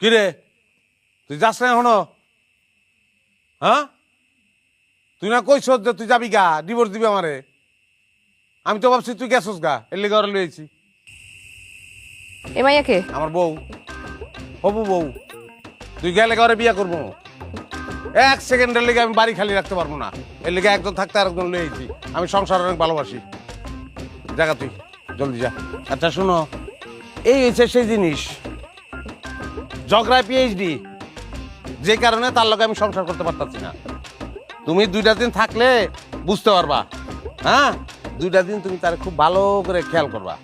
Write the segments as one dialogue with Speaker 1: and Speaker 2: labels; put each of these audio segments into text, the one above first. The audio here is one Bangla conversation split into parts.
Speaker 1: কি রে তুই যাস না এখনো? হ্যাঁ তুই না কইস যে তুই যাবি গা, ডিভোর্স দিবি আমারে। আমি তো ভাবছি তুই গেছস গা, এর লেগে ওরা লইছি।
Speaker 2: এ মাইয়াকে
Speaker 1: আমার বউ, হবু বউ। তুই গেলে ঘরে বিয়া করবো, এক সেকেন্ডের লেগে আমি বাড়ি খালি রাখতে পারবো না। এর লেগে একজন থাকতে আর একজন লইছি। আমি সংসার অনেক ভালোবাসি। জায়গা তুই জলদি যা। আচ্ছা শোনো, এই হচ্ছে সেই জিনিস, ঝগড়ায় পিএইচডি, যে কারণে তার লগে আমি সংসার করতে পারতাছি না। তুমি 2টা দিন থাকলে বুঝতে পারবা। হ্যাঁ 2টা দিন তুমি তার খুব ভালো করে খেয়াল করবা।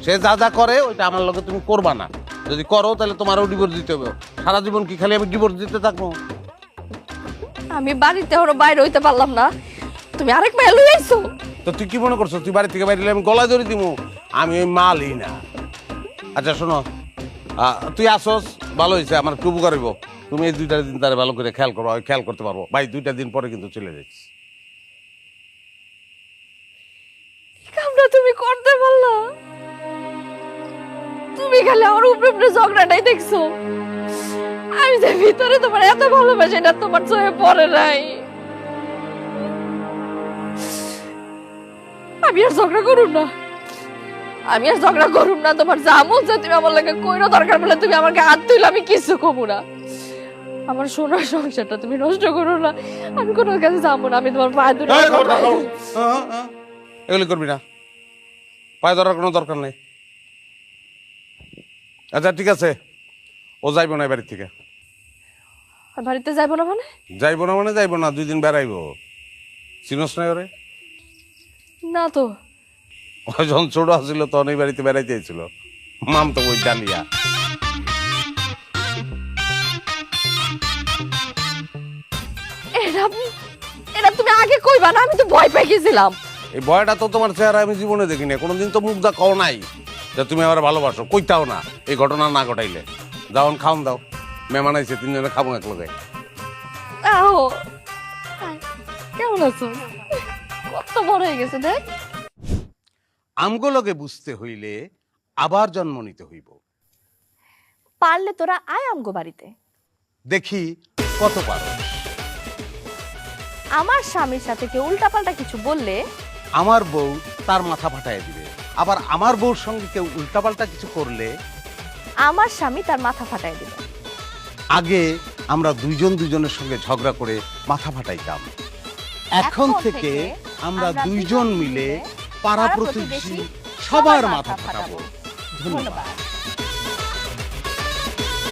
Speaker 1: সে যা যা করে ওইটা আমার লগে তুমি করবা না। যদি করো তাহলে তোমারও ডিভোর্স দিতে হবে। সারা জীবন কি খালি আমি ডিভোর্স দিতে থাকবো?
Speaker 2: আমি বাড়িতে ওর বাইরে হইতে পারলাম না, তুমি আরেক মাইয়া লই আইছো।
Speaker 1: তো তুই কি মনে করছো তুই বাড়ি থেকে বাইরে এলে আমি গলায় ধরে দিব? আমি ওই মালই না। আচ্ছা শোনো, তুই আসোস ভালো হয়েছে, আমার খুব উপকার হইব। তুমি এই 2টা দিন তারা ভালো করে খেয়াল করো, আমি খেয়াল করতে পারবো। ভাই 2টা দিন পরে কিন্তু চলে যাচ্ছি।
Speaker 2: কামটা তুমি করতে পারলা? তুমি খালি আমার উপরে উপরে ঝগড়াটাই দেখছো। আমি যে ভিতরে তোমার এত ভালোবাসি এটা তোমার চোখে পড়ে নাই। আমি আর ঝগড়া করুম না, আমি আর ঝগড়া করুম না। তোমার যা মন চায় তুমি আমার লাগে কইরো, দরকার বলে তুমি আমাকে হাত তুইলে আমি কিছু কমু না। আমার সোনার সংসারটা তুমি নষ্ট করো না। আমি কোনো কাছে যাবো না, আমি তোমার পায়ে ধরে।
Speaker 1: এগুলি করবি না, পায়ে ধরার কোনো দরকার নেই। আচ্ছা ঠিক আছে, ও যাইব না বাড়ি থেকে।
Speaker 2: বাড়িতে যাইবো না মানে?
Speaker 1: যাইব না মানে যাইব না, 2 দিন বেড়াইব। চিনস নাই ওরে?
Speaker 2: না তো।
Speaker 1: ও যখন ছোট আসছিল তখন এই বাড়িতে বেড়াইতে চাইছিল। মাম তো ওই ডালিয়া।
Speaker 2: এটা এটা তুমি আগে কইবা না, আমি তো ভয় পেয়ে গেছিলাম।
Speaker 1: এই ভয়টা তো তোমার চেহারা আমি জীবনে দেখিনি। কোনোদিন তো মুখ দা কও নাই যে তুমি আমার ভালোবাসো, কইতাও না এই ঘটনা না ঘটাইলে। যাওন খাওন দাও, মেহমান আইছে, 3 জনে খাবো এক লগে।
Speaker 2: আও কেমন আছো? কত বড় হয়ে গেছে দেখ।
Speaker 1: আমগুলোকে বুঝতে হইলে আবার জন্ম নিতে হইব।
Speaker 2: পারলে তোরা আয় আমগো বাড়িতে,
Speaker 1: দেখি কত পারো।
Speaker 2: আমার স্বামীর সাথে কেউ উল্টাপাল্টা কিছু বললে
Speaker 1: আমার বউ তার মাথা ফাটায় দিবে, আবার আমার বউর সঙ্গে কেউ উল্টাপাল্টা কিছু করলে
Speaker 2: আমার স্বামী তার মাথা ফাটাই দিবে।
Speaker 1: আগে আমরা দুজনের সঙ্গে ঝগড়া করে মাথা ফাটাইতাম। এখন থেকে আমরা 2জন মিলে পাড়া প্রতিবেশী সবার মাথা ফাটাবো। ধন্যবাদ।